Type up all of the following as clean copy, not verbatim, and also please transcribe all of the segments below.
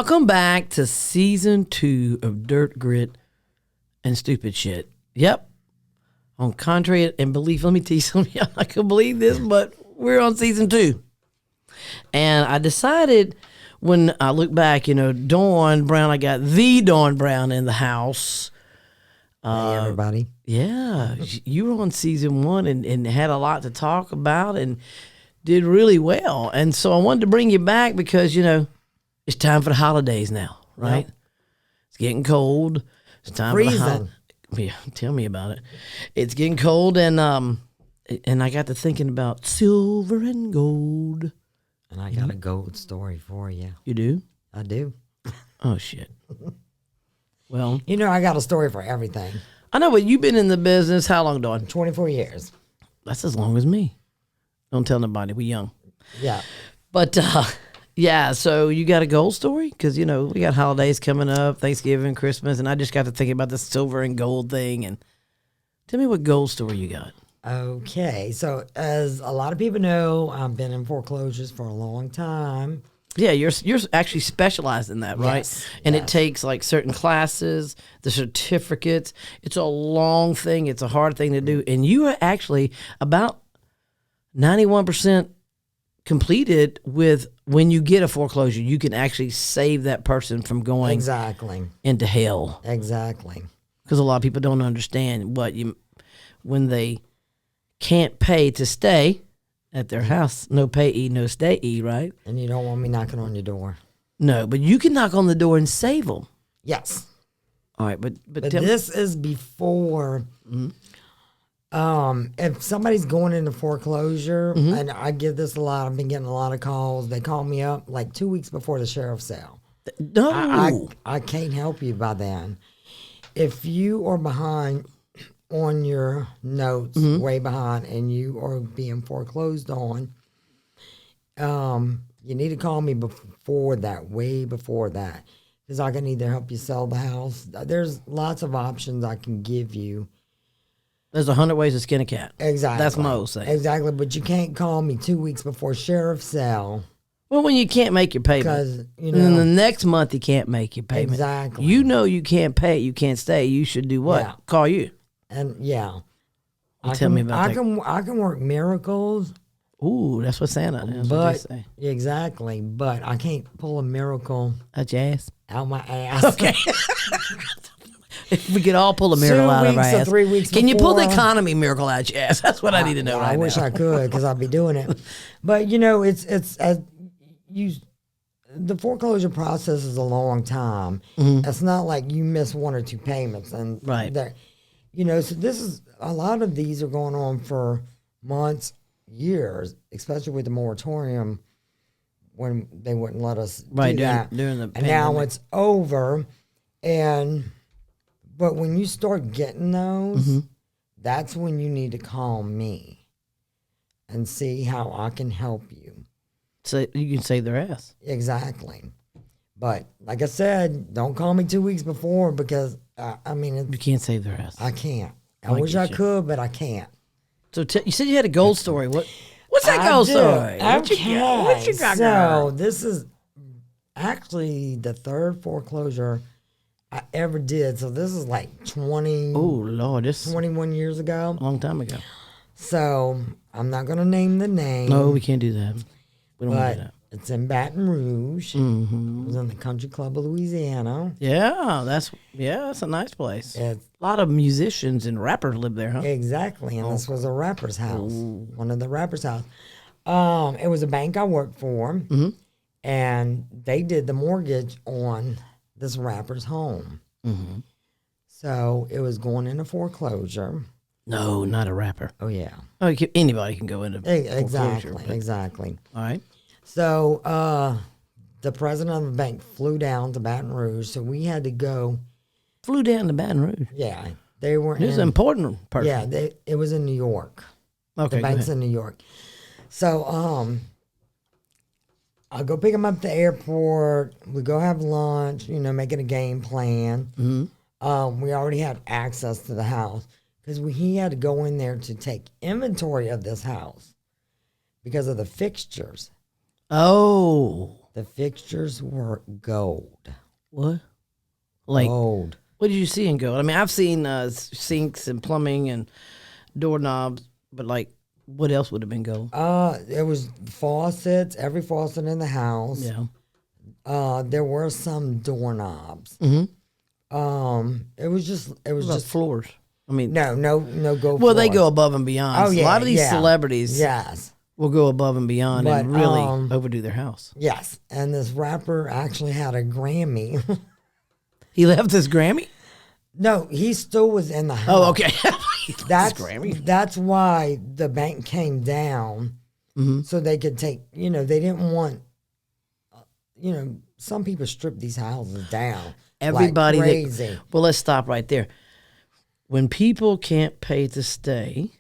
Welcome back to season 2 of Dirt, Grit, and Stupid Shit. Yep. On contrary and belief, let me tell you something. I couldn't believe this, but we're on season 2. And I decided when I look back, Dawn Brown, I got the Dawn Brown in the house. Hey, everybody. Yeah. You were on season 1 and had a lot to talk about and did really well. And so I wanted to bring you back because, it's time for the holidays now, right? Yep. It's getting cold. It's time for the holidays. Yeah, tell me about it. It's getting cold, and I got to thinking about silver and gold. And I got a gold story for you. You do? I do. Oh, shit. Well. I got a story for everything. I know, but you've been in the business how long, Dawn? 24 years. That's as long as me. Don't tell nobody. We're young. Yeah. But, yeah, so you got a gold story? Because, we got holidays coming up, Thanksgiving, Christmas, and I just got to thinking about the silver and gold thing. And tell me what gold story you got. Okay, so as a lot of people know, I've been in foreclosures for a long time. Yeah, you're actually specialized in that, right? Yes, and yes. It takes like certain classes, the certificates. It's a long thing. It's a hard thing to do. And you are actually about 91% completed with when you get a foreclosure, you can actually save that person from going into hell. Exactly. Because a lot of people don't understand when they can't pay to stay at their house, no payee, no stayee, right? And you don't want me knocking on your door. No, but you can knock on the door and save them. Yes. All right, but this is before. Mm-hmm. If somebody's going into foreclosure, mm-hmm. and I get this a lot, I've been getting a lot of calls. They call me up like 2 weeks before the sheriff's sale. No, I can't help you by then. If you are behind on your notes, mm-hmm. way behind, and you are being foreclosed on, you need to call me before that, way before that, because I can either help you sell the house. There's lots of options I can give you. There's 100 ways to skin a cat. Exactly. That's my old saying. Exactly, but you can't call me 2 weeks before sheriff's sale. Well, when you can't make your payment. Because, and then the next month you can't make your payment. Exactly. You can't pay, you can't stay. You should do what? Yeah. Call you. And, yeah. Tell me about that. I can work miracles. Ooh, that's what Santa is. But, what they say. Exactly, but I can't pull a miracle. Out your ass? Out my ass. Okay. If we could all pull a miracle out of our ass. 3 weeks Can you pull the economy miracle out your ass? That's what I need to know right now. I wish I could, because I'd be doing it. But, the foreclosure process is a long time. Mm-hmm. It's not like you miss 1 or 2 payments. And right. So this is, a lot of these are going on for months, years, especially with the moratorium when they wouldn't let us do that. During the pandemic. And now it's over. But when you start getting those, mm-hmm. that's when you need to call me and see how I can help you. So you can save their ass. Exactly. But like I said, don't call me 2 weeks before, because, you can't save their ass. I can't. I wish I could, but I can't. So you said you had a gold story. What's that gold story? What you got? So this is actually the 3rd foreclosure I ever did. So this is like 21 years ago. A long time ago. So I'm not going to name the name. No, we can't do that. We don't want to do that. It's in Baton Rouge. Mm-hmm. It was in the Country Club of Louisiana. Yeah, that's a nice place. A lot of musicians and rappers live there, huh? Exactly, and this was a rapper's house. Ooh. One of the rappers' house. It was a bank I worked for, mm-hmm. and they did the mortgage on this rapper's home. Mm-hmm. So it was going into foreclosure. No, not a rapper. Oh, yeah. Oh, anybody can go into foreclosure. Exactly. All right. So the president of the bank flew down to Baton Rouge, so we had to go. Flew down to Baton Rouge? Yeah. They weren't. He was an important person. Yeah, it was in New York. Okay, the bank's in New York. So I'll go pick him up at the airport. We go have lunch, making a game plan. Mm-hmm. We already had access to the house because he had to go in there to take inventory of this house because of the fixtures. Oh. The fixtures were gold. What? Like Gold. what did you see in gold? I mean, I've seen sinks and plumbing and doorknobs, but like, what else would have been gold? It was faucets, every faucet in the house. Yeah. There were some doorknobs. It was just floors. I mean, no gold. well, they floors. go above and beyond. Oh, yeah, a lot of these yeah. celebrities Yes. will go above and beyond But, and really overdo their house. Yes, and this rapper actually had a Grammy. He left his Grammy? No, he still was in the house. Oh, okay. That's why the bank came down, so they could take. They didn't want. Some people strip these houses down. Everybody like crazy. Well, let's stop right there. When people can't pay to stay,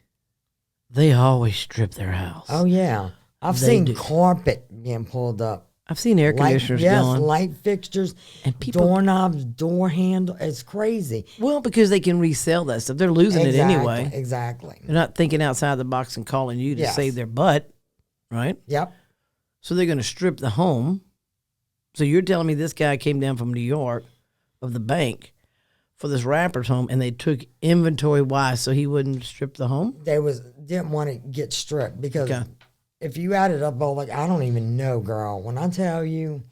they always strip their house. Oh yeah, I've seen carpet being pulled up. I've seen air conditioners going. Light fixtures, and people, doorknobs, door handle. It's crazy. Well, because they can resell that stuff. They're losing it anyway. Exactly. They're not thinking outside the box and calling you to save their butt, right? Yep. So they're going to strip the home. So you're telling me this guy came down from New York of the bank for this rapper's home, and they took inventory. Why? So he wouldn't strip the home? They didn't want to get stripped because if you added up all I don't even know, girl. When I tell you,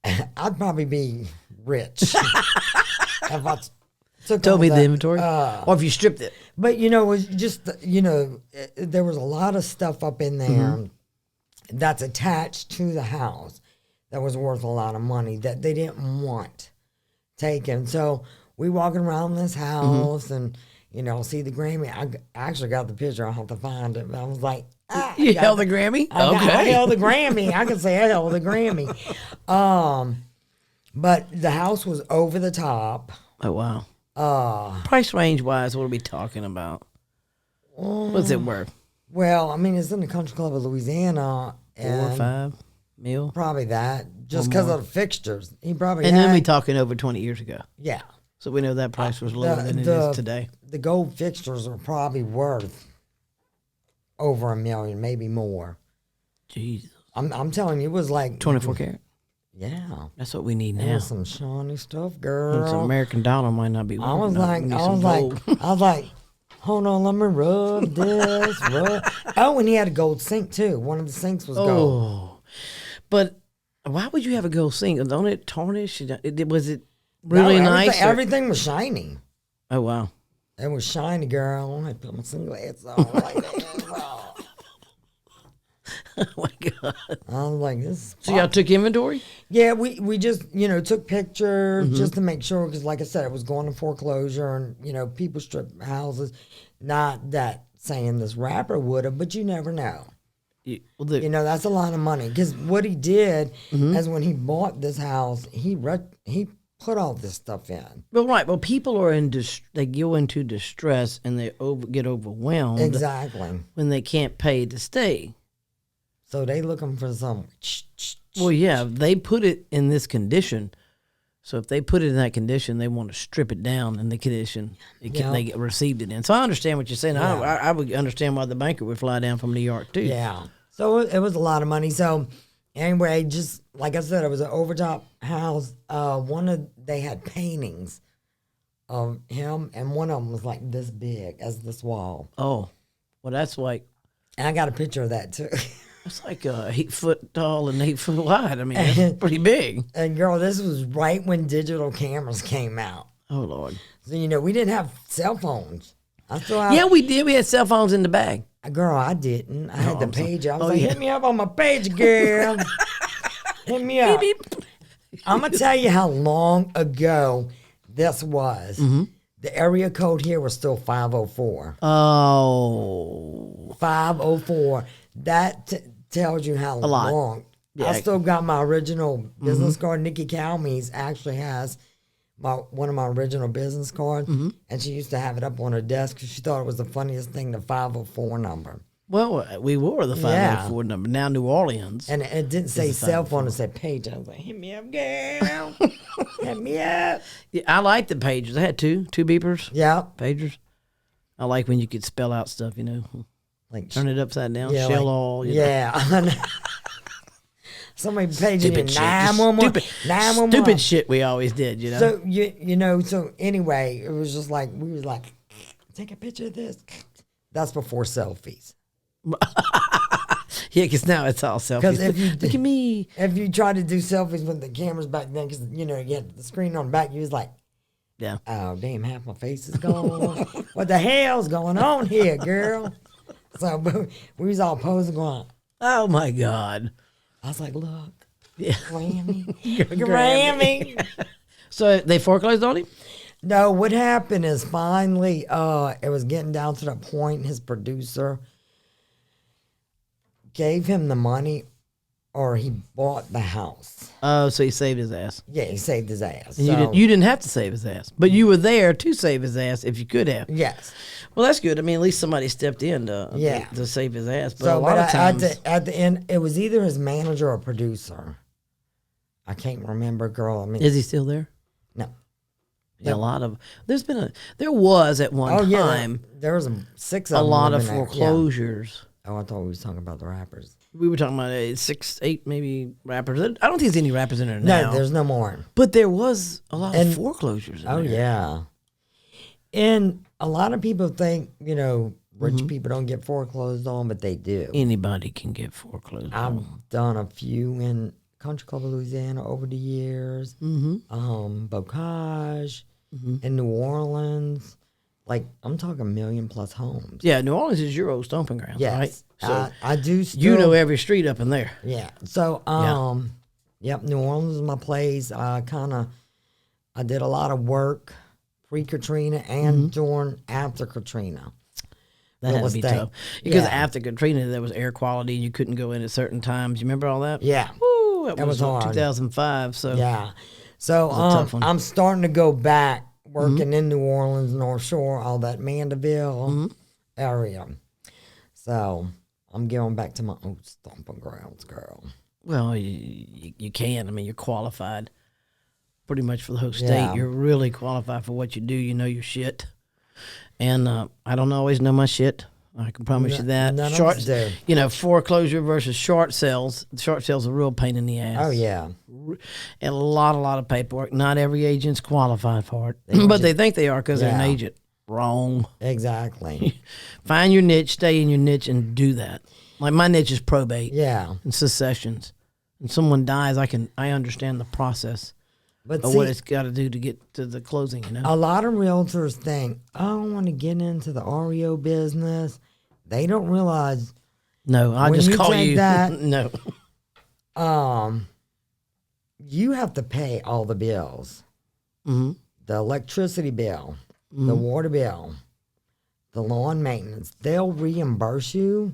I'd probably be rich if I told me the inventory, or if you stripped it. But it was just there was a lot of stuff up in there that's attached to the house that was worth a lot of money that they didn't want taken. So we walking around this house and see the Grammy. I actually got the picture. I'll have to find it. But I was like, you held the Grammy? I held the Grammy. I can say I held the Grammy. But the house was over the top. Oh wow. Price range wise, what are we talking about? What's it worth? Well, I mean, it's in the Country Club of Louisiana. 4 or 5 mil? Probably that. Just because of the fixtures. He probably then we talking over 20 years ago. Yeah. So we know that price was lower than it is today. The gold fixtures are probably worth over $1 million, maybe more. Jesus. I'm telling you, it was like 24 karat. Yeah. That's what we need now. There's some shiny stuff, girl. Some American dollar might not be. I was like, hold on, let me rub this. Oh, and he had a gold sink too. One of the sinks was gold. But why would you have a gold sink? Don't it tarnish? Was it really nice? Everything was shiny. Oh wow. It was shiny, girl. I put my sunglasses on right there. Oh my God. I was like, this is So y'all took inventory? Yeah, we just, took pictures just to make sure, because like I said, it was going to foreclosure and, people strip houses. Not that saying this rapper would have, but you never know. That's a lot of money. Because what he did is when he bought this house, he put all this stuff in. Well, right. Well, people are they go into distress and they get overwhelmed. Exactly. When they can't pay to stay. So they looking for some. Well, yeah, they put it in this condition. So if they put it in that condition, they want to strip it down in the condition they received it in. So I understand what you're saying. Yeah. I would understand why the banker would fly down from New York too. Yeah. So it was a lot of money. So anyway, just like I said, it was an overtop house. They had paintings of him, and one of them was like this big as this wall. Oh, well, that's like. And I got a picture of that too. It's like 8 foot tall and 8 foot wide. I mean, that's pretty big. And girl, this was right when digital cameras came out. Oh Lord! So we didn't have cell phones. Yeah, we did. We had cell phones in the bag. Girl, I didn't. I had the pager. I was like, hit me up on my page, girl. Hit me up. Beep, beep. I'm gonna tell you how long ago this was. The area code here was still 504. Oh, 504. That tells you how long. Yeah. I still got my original business card. Nikki Calmes actually has one of my original business cards, and she used to have it up on her desk because she thought it was the funniest thing, the 504 number. Well, we wore the 504 number. Now New Orleans. And it didn't say cell phone, it said page. I was like, hit me up, girl. Hit me up. Yeah, I like the pagers. I had two beepers. Yeah. Pagers. I like when you could spell out stuff, Like turn it upside down, shell all. Yeah. somebody paging you Stupid shit. 911. 911. Stupid shit we always did, you know? So, so anyway, it was just like, we was like, take a picture of this. That's before selfies. Yeah, because now it's all selfies. Because if you Look at me. If you try to do selfies with the cameras back then, because, you had the screen on the back, you was like, Yeah. oh, damn, half my face is gone. What the hell's going on here, girl? So we was all posing going, Oh, my God. I was like, look, Yeah. Grammy. Grammy. So they foreclosed on him? No, what happened is finally, it was getting down to the point his producer gave him the money or he bought the house. Oh, so he saved his ass. Yeah, he saved his ass. And So, you didn't have to save his ass, but you were there to save his ass if you could have. yes. Well, that's good. I mean, at least somebody stepped in to save his ass. But a lot of times, at the end, it was either his manager or producer. I can't remember, girl. I mean, is he still there? no. Yeah, a lot of there was at one time there was 6 of a them lot of living there. Yeah. foreclosures. Oh, I thought we was talking about the rappers. We were talking about 6, 8 maybe rappers. I don't think there's any rappers in there now. No, there's no more. But there was a lot of foreclosures in there. Oh, yeah. And a lot of people think, rich people don't get foreclosed on, but they do. Anybody can get foreclosed on. I've done a few in Country Club of Louisiana over the years. Bocage, in New Orleans. Like, I'm talking 1 million plus homes. Yeah, New Orleans is your old stomping ground, Yes. right? So I do still. you know every street up in there. Yeah. So, yep, New Orleans is my place. I did a lot of work pre-Katrina and during after Katrina. That had to be tough. Because after Katrina, there was air quality. You couldn't go in at certain times. You remember all that? Yeah. Woo, that was hard. 2005. So Yeah. So tough one. I'm starting to go back working in New Orleans, North Shore, all that Mandeville area. So I'm going back to my old stomping grounds, girl. Well, you can. I mean, you're qualified pretty much for the whole state. Yeah. You're really qualified for what you do. You know your shit. And I don't always know my shit. I can promise you that. None of us do. Foreclosure versus short sales. Short sales are a real pain in the ass. Oh, yeah. And a lot of paperwork. Not every agent's qualified for it. But they think they are because they're an agent. Wrong. Exactly. Find your niche, stay in your niche, and do that. Like my niche is probate. Yeah. And successions. And someone dies, I understand the process But of see, what it's got to do to get to the closing, a lot of realtors think, I don't want to get into the REO business. They don't realize No, I'll when just you call take you. that- No. you have to pay all the bills. Mm-hmm. The electricity bill, the water bill, the lawn maintenance. They'll reimburse you,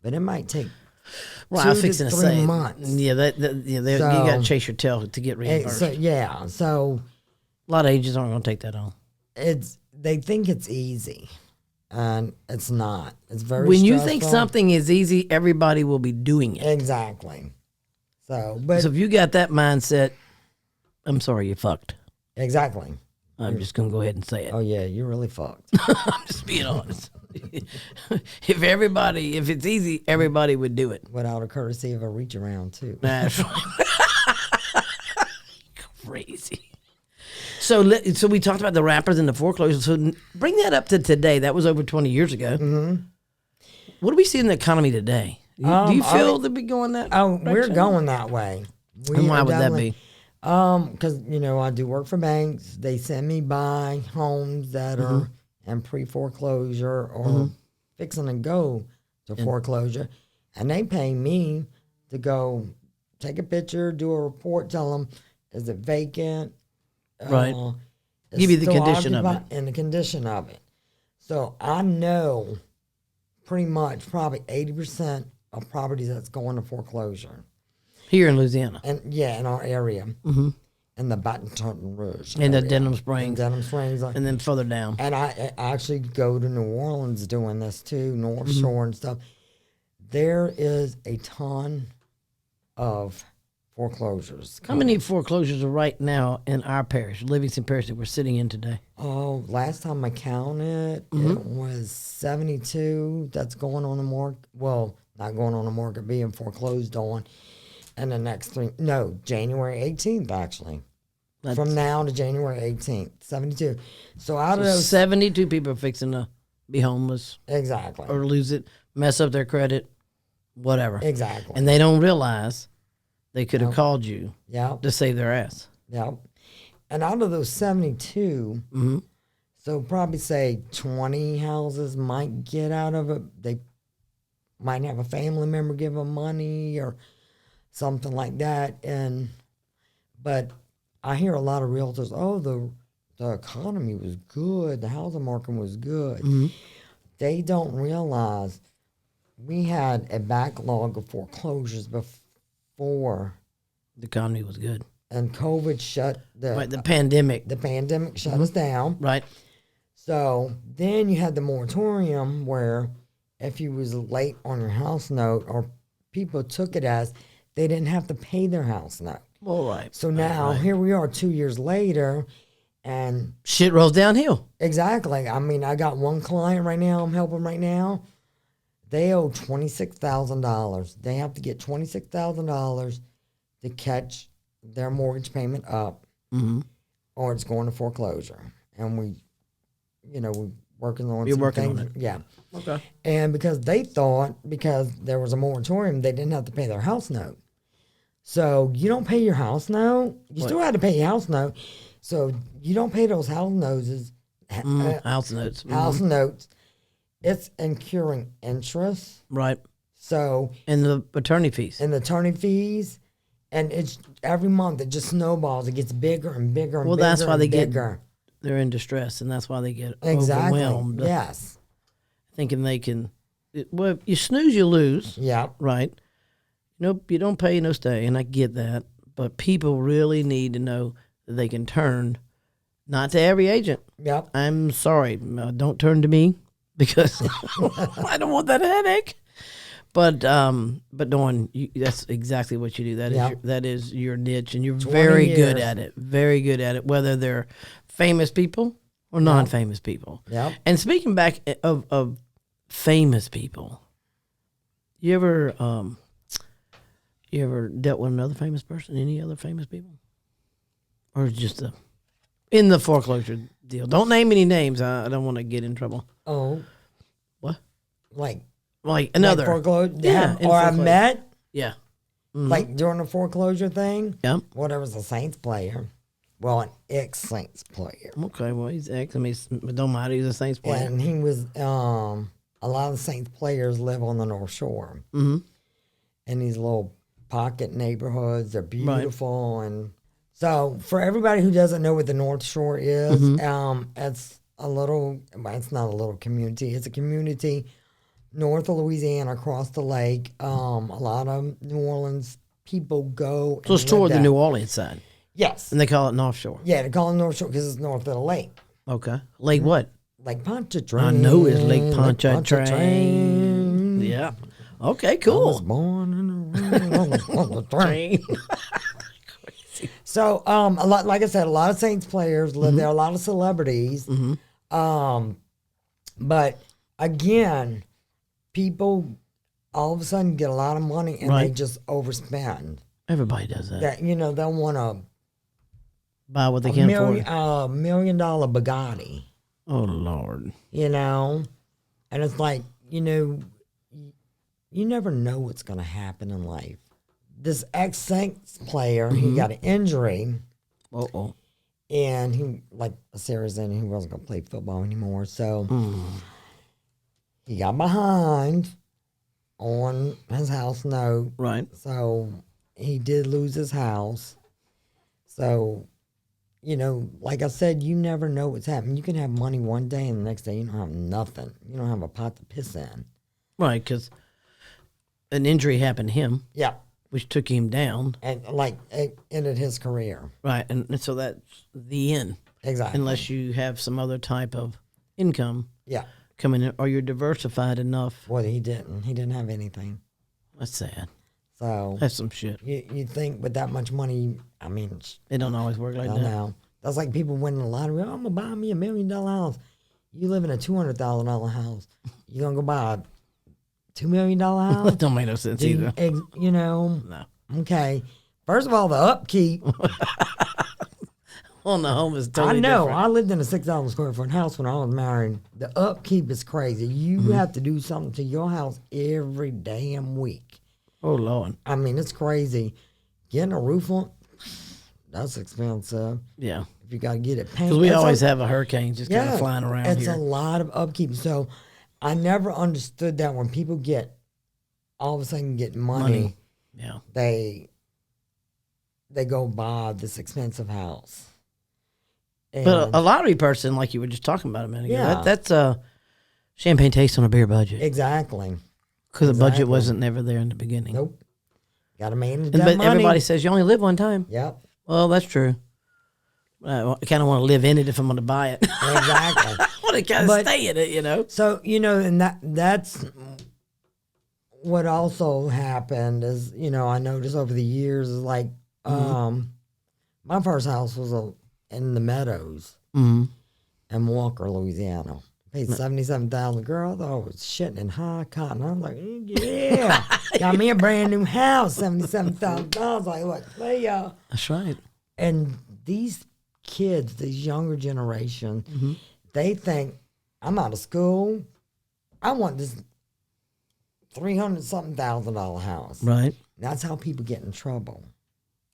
but it might take Right, 2 I'm to fixing to 3 say. months. Yeah, you got to chase your tail to get reimbursed. So A lot of agents aren't going to take that on. they think it's easy, and it's not. It's very When you stressful. think something is easy, everybody will be doing it. Exactly. So, but So if you got that mindset, I'm sorry, you fucked. exactly. I'm just going to go ahead and say it. Oh yeah, you're really fucked. I'm just being honest. If it's easy, everybody would do it. Without a courtesy of a reach around too. That's right. Crazy. So we talked about the rappers and the foreclosures. So bring that up to today. That was over 20 years ago. Mm-hmm. What do we see in the economy today? Do you feel that we're going that? Oh, we're direction? going that way. And why would that be? Because I do work for banks. They send me buy homes that are in pre-foreclosure or fixing to go to foreclosure, and they pay me to go take a picture, do a report, tell them is it vacant, Right. is Give you the still condition of occupied, and the condition of it. So I know pretty much probably 80% of properties that's going to foreclosure. Here in Louisiana. And in our area, in the Baton Rouge, In the area. Denham Springs. In Denham Springs, And then further down. and I actually go to New Orleans doing this too, North Shore and stuff. There is a ton of foreclosures. How many foreclosures are right now in our parish, Livingston Parish, that we're sitting in today? Oh, last time I counted, it was 72 that's going on the market. Well, not going on the market, being foreclosed on. in the next January 18th, actually. That's, From now to January 18th, 72. So out of those 72 people are fixing to be homeless exactly, or lose it, mess up their credit, whatever. exactly, And they don't realize they could have Nope. called you yep, to save their ass. yep. And out of those 72, Mm-hmm. so probably say 20 houses might get out of it. They might have a family member give them money or something like that. But I hear a lot of realtors, oh, the economy was good, the housing market was good. Mm-hmm. They don't realize we had a backlog of foreclosures before, The economy was good. and COVID shut The pandemic. the pandemic shut us down. Right. So then you had the moratorium where if you was late on your house note, or people took it as they didn't have to pay their house note. All right. So now here we are 2 years later, and Shit rolls downhill. exactly. I mean, I got one client right now I'm helping right now. They owe $26,000. They have to get $26,000 to catch their mortgage payment up, Mm-hmm. or it's going to foreclosure. And we're working on You're some working things. on it. Yeah. Okay. And because they thought, because there was a moratorium, they didn't have to pay their house note. So you don't pay your house note. You still had to pay your house note. So you don't pay those house notes. House notes. House notes. It's incurring interest. Right. So And the attorney fees. and the attorney fees, and it's every month it just snowballs. It gets bigger and bigger and Well, bigger. that's why they and get bigger. They're in distress, and that's why they get Exactly. overwhelmed, Yes. thinking they can. Well, you snooze, you lose, Yep. right? Nope, you don't pay, no stay, and I get that. But people really need to know that they can turn, not to every agent. Yep. I'm sorry, don't turn to me because I don't want that headache. But Dawn, that's exactly what you do. That is your niche, and you're very good at it. Very good at it. Whether they're famous people or non-famous people. Yep. And speaking back of famous people, you ever dealt with another famous person? Any other famous people, or just in the foreclosure deal? Don't name any names. I don't want to get in trouble. Oh. What? Like Another? foreclosure? Yeah, in Or I foreclosure. met Yeah. Mm-hmm. like during the foreclosure thing. Yep. Well, there was a Saints player. Well, an ex-Saints player. Okay, well, he's ex. I mean, it don't matter. He's a Saints player. And he was, a lot of the Saints players live on the North Shore. Mm-hmm. In these little pocket neighborhoods. They're beautiful. And so for everybody who doesn't know what the North Shore is, it's a little, well, it's not a little community. It's a community north of Louisiana across the lake. A lot of New Orleans people go. So it's toward the New Orleans side. Yes. And they call it North Shore. Yeah, they call it North Shore because it's north of the lake. Okay. Lake what? Lake Pontchartrain. I know it's Lake Pontchartrain. Yeah. Okay, I was cool. born in the train. So, a lot, like I said, a lot of Saints players live there. A lot of celebrities. But again, people all of a sudden get a lot of money and they just overspend. Everybody does that. That they'll want a Buy what they can afford. $1 million Bugatti. Oh, Lord. And it's like you never know what's going to happen in life. This ex-Saints player, he got an injury. Uh-oh. And he, like a serious injury, he wasn't going to play football anymore. So he got behind on his house note. Right. So he did lose his house. So, like I said, you never know what's happening. You can have money one day and the next day you don't have nothing. You don't have a pot to piss in. Right, because an injury happened to him. Yeah. Which took him down. And it ended his career. Right, and so that's the end. Exactly. Unless you have some other type of income coming in, or you're diversified enough. Well, he didn't. He didn't have anything. That's sad. So That's some shit. you think with that much money, I mean, It don't always work like I that. know. That's like people winning the lottery. Oh, I'm gonna buy me $1 million house. You live in a $200,000 house. You gonna go buy a $2 million house? That don't make no sense either. No. No. Okay. First of all, the upkeep. On the home is totally I know. different. I lived in a 6,000 square foot house when I was married. The upkeep is crazy. You have to do something to your house every damn week. Oh, Lord. I mean, it's crazy. Getting a roof on, that's expensive. Yeah. If you got to get it painted. Because we always have a hurricane just kind of flying around it's here. a lot of upkeep. So I never understood that when people get, all of a sudden get money. Yeah. They go buy this expensive house. But a lottery person, like you were just talking about a minute ago, Yeah. that's a champagne taste on a beer budget. Exactly. Because the budget wasn't never there in the beginning. Nope. Got to manage But that money. everybody says you only live one time. Yep. Well, that's true. I kind of want to live in it if I'm going to buy it. Exactly. I want to kind of stay in it, you know. So, and that's what also happened is, I noticed over the years is like, my first house was in the Meadows in Walker, Louisiana. Paid $77,000. Girl, I thought I was shitting in high cotton. I was like, yeah, got me a brand new house, $77,000. Like, look, hey, y'all. That's right. And these kids, this younger generation, they think, I'm out of school. I want this $300-something house. Right. That's how people get in trouble.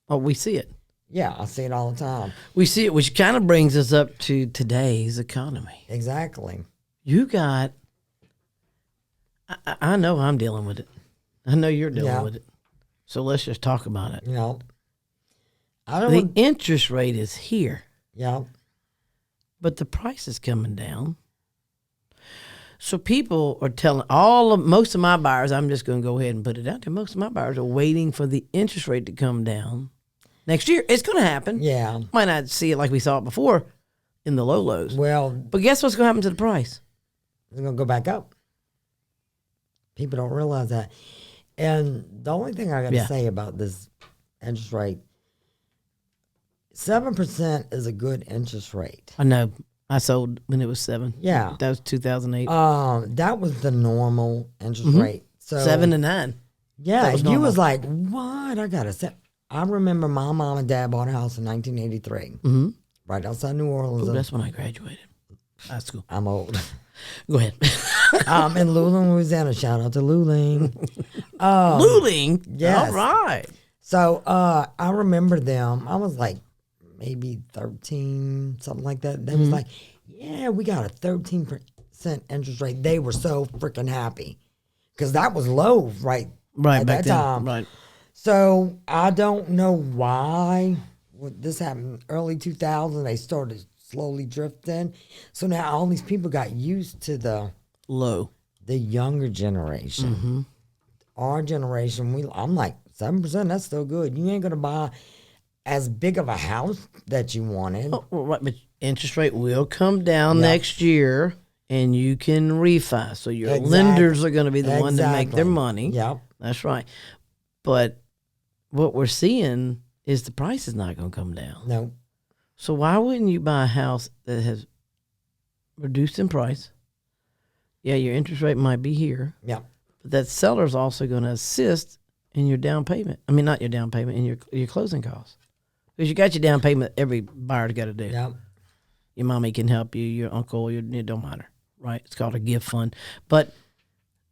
Oh, we see it. Yeah, I see it all the time. We see it, which kind of brings us up to today's economy. Exactly. You got, I know I'm dealing with it. I know you're dealing with it. So let's just talk about it. The interest rate is here. Yeah. But the price is coming down. So people are telling most of my buyers, I'm just going to go ahead and put it out there. Most of my buyers are waiting for the interest rate to come down next year. It's going to happen. Yeah. Might not see it like we saw it before in the low lows. Well, but guess what's going to happen to the price? It's going to go back up. People don't realize that. And the only thing I got to say about this interest rate, 7% is a good interest rate. I know. I sold when it was 7. Yeah. That was 2008. That was the normal interest rate. So 7 to 9. Yeah. You was like, what? I got to set. I remember my mom and dad bought a house in 1983. Right outside New Orleans. Ooh, that's when I graduated high school. I'm old. Go ahead. In Luling, Louisiana. Shout out to Luling. Luling? Yes. All right. So I remember them. I was like maybe 13, something like that. They was like, yeah, we got a 13% interest rate. They were so freaking happy because that was low at back that then. time. Right. So I don't know why this happened early 2000. They started slowly drifting. So now all these people got used to the younger generation. Our generation, I'm like 7%. That's still good. You ain't gonna buy as big of a house that you wanted. Oh, well, right, but interest rate will come down next year, and you can refi. So your lenders are going to be the one to make their money. Yep. That's right. But what we're seeing is the price is not going to come down. No. So why wouldn't you buy a house that has reduced in price? Yeah, your interest rate might be here. Yeah. But that seller's also going to assist in your down payment. I mean, not your down payment, in your closing costs. Because you got your down payment every buyer's got to do. Yep. Your mommy can help you, your uncle, it don't matter, right? It's called a gift fund. But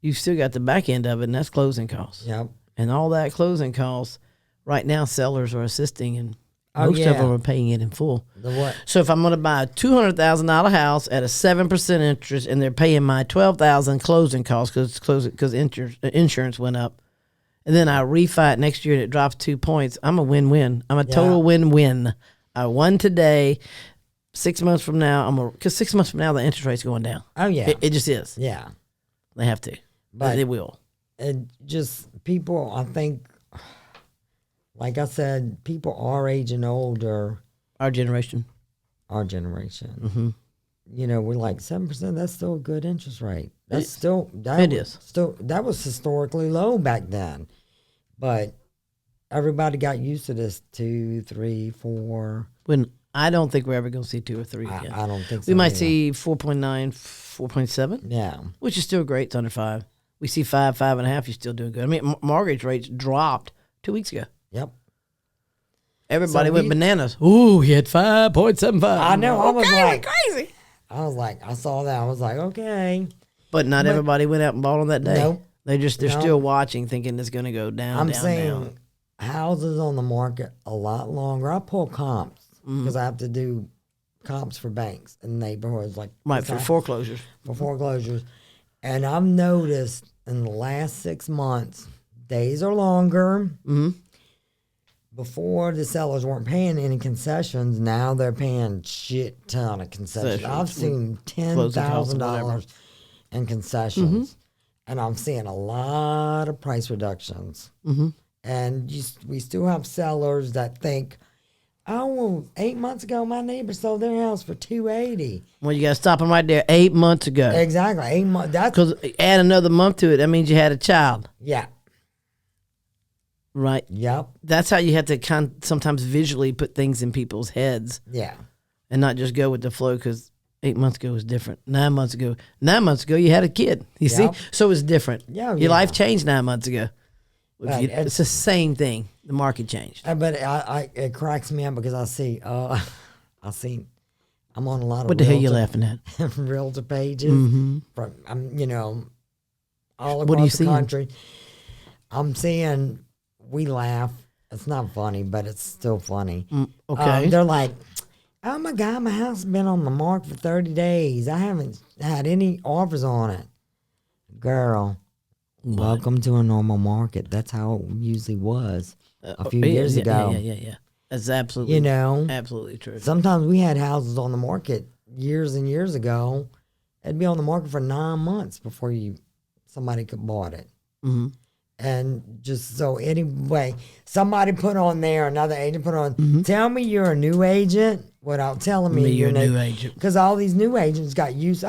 you've still got the back end of it, and that's closing costs. Yep. And all that closing costs, right now sellers are assisting, and most of them are paying it in full. The what? So if I'm going to buy a $200,000 house at a 7% interest, and they're paying my $12,000 closing costs because insurance went up, and then I refi it next year and it drops 2 points, I'm a win-win. I'm a total win-win. I won today. 6 months from now, because 6 months from now the interest rate's going down. Oh yeah, it just is. Yeah, they have to, but they will. And just people, I think, like I said, people our age and older, our generation, we're like 7%. That's still a good interest rate. That's still that was historically low back then, but everybody got used to this 2, 3, 4. When I don't think we're ever going to see 2 or 3 again. I don't think so. We might see 4.9, 4.7. Yeah, which is still great. It's under 5. We see 5, 5.5. You're still doing good. I mean, mortgage rates dropped 2 weeks ago. Yep. Everybody went bananas. Ooh, he had 5.75. I know. I was like, crazy. I saw that. I was like, okay. But not everybody went out and bought on that day. Nope. They're still watching, thinking it's going to go down. I'm down, saying down. houses on the market a lot longer. I pull comps because I have to do comps for banks in neighborhoods, like Right, for foreclosures. For foreclosures, and I've noticed in the last 6 months, days are longer. Mm-hmm. Before, the sellers weren't paying any concessions. Now they're paying shit ton of concessions. I've seen $10,000 in concessions, and I'm seeing a lot of price reductions. And we still have sellers that think, oh, well, 8 months ago, my neighbor sold their house for $280. Well, you got to stop them right there. 8 months ago. Exactly, 8 months. That's because add another month to it. That means you had a child. Yeah. Right. Yep. That's how you have to sometimes visually put things in people's heads. Yeah. And not just go with the flow, because 8 months ago was different. 9 months ago you had a kid. You see? So it's different. Yeah. Your life changed 9 months ago. It's the same thing. The market changed. But it cracks me up because I see, I'm on a lot of what the hell you laughing at? Realtor pages from, all across the country. I'm seeing, we laugh. It's not funny, but it's still funny. Okay. They're like, oh my God, my house has been on the market for 30 days. I haven't had any offers on it. Girl, welcome to a normal market. That's how it usually was a few years ago. Yeah. That's absolutely, absolutely true. Sometimes we had houses on the market years and years ago. It'd be on the market for 9 months before somebody could bought it. Mm-hmm. And just so anyway, somebody put on there, another agent put on, tell me you're a new agent without telling me you're a new agent. Because all these new agents got used,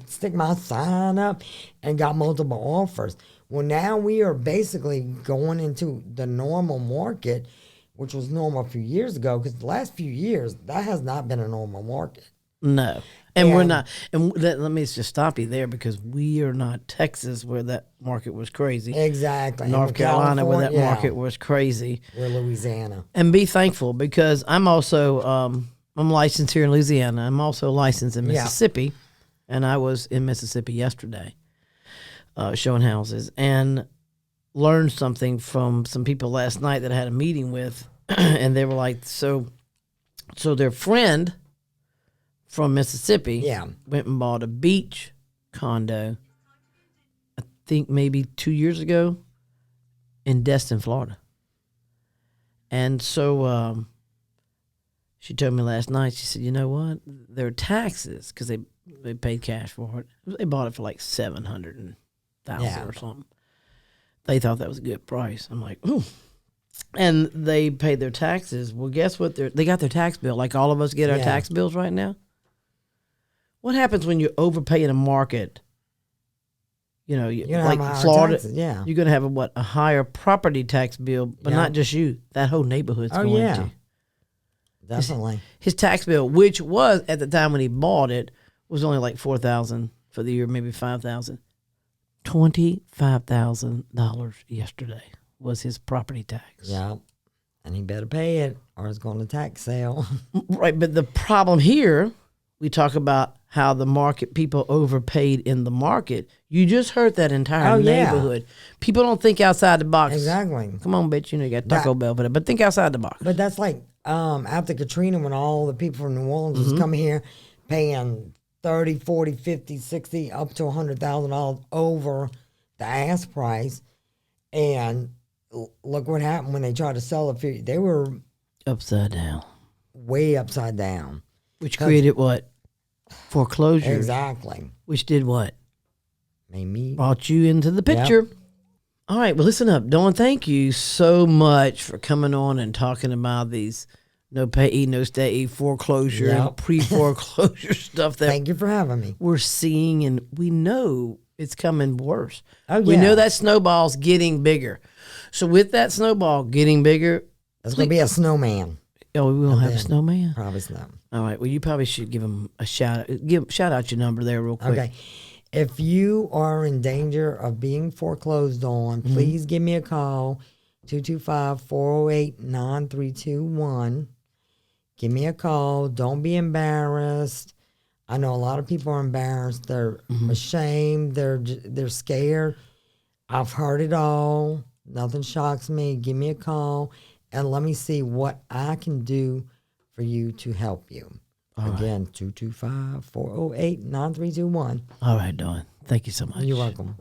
stick my sign up and got multiple offers. Well, now we are basically going into the normal market, which was normal a few years ago, because the last few years, that has not been a normal market. No. And we're not. And let me just stop you there, because we are not Texas, where that market was crazy. Exactly. North Carolina, where that market was crazy. We're Louisiana. And be thankful, because I'm also I'm licensed here in Louisiana. I'm also licensed in Mississippi, and I was in Mississippi yesterday, showing houses, and learned something from some people last night that I had a meeting with, and they were like, so their friend from Mississippi went and bought a beach condo, I think maybe 2 years ago, in Destin, Florida. And so she told me last night, she said, you know what? Their taxes, because they paid cash for it. They bought it for like $700,000 or something. They thought that was a good price. I'm like, ooh. And they paid their taxes. Well, guess what? They got their tax bill, like all of us get our tax bills right now. What happens when you overpay in a market? Like Florida, taxes, you're going to have a higher property tax bill, but not just you. That whole neighborhood's going to. Definitely. His tax bill, which was at the time when he bought it, was only like $4,000 for the year, maybe $5,000. $25,000 yesterday was his property tax. Yeah. And he better pay it, or it's going to tax sale. Right, but the problem here, we talk about how the market, people overpaid in the market. You just hurt that entire neighborhood. People don't think outside the box. Exactly. Come on, bitch, you got Taco Bell for that, but think outside the box. But that's like after Katrina, when all the people from New Orleans was coming here paying 30, 40, 50, 60, up to $100,000 over the ask price. And look what happened when they tried to sell it. They were upside down. Way upside down. Which created what? Foreclosure. Exactly. Which did what? Made me. Brought you into the picture. Yep. All right, well, listen up. Dawn, thank you so much for coming on and talking about these no pay, no stay, foreclosure, and pre-foreclosure stuff that thank you for having me. We're seeing, and we know it's coming worse. Oh, yeah. We know that snowball's getting bigger. So with that snowball getting bigger, there's going to be a snowman. Oh, we won't have a snowman? Probably not. All right. Well, you probably should give him a shout out. Shout out your number there real quick. Okay. If you are in danger of being foreclosed on, please give me a call. 225-408-9321. Give me a call. Don't be embarrassed. I know a lot of people are embarrassed. They're ashamed. They're scared. I've heard it all. Nothing shocks me. Give me a call and let me see what I can do for you to help you. Again, 225-408-9321. All right, Dawn. Thank you so much. You're welcome.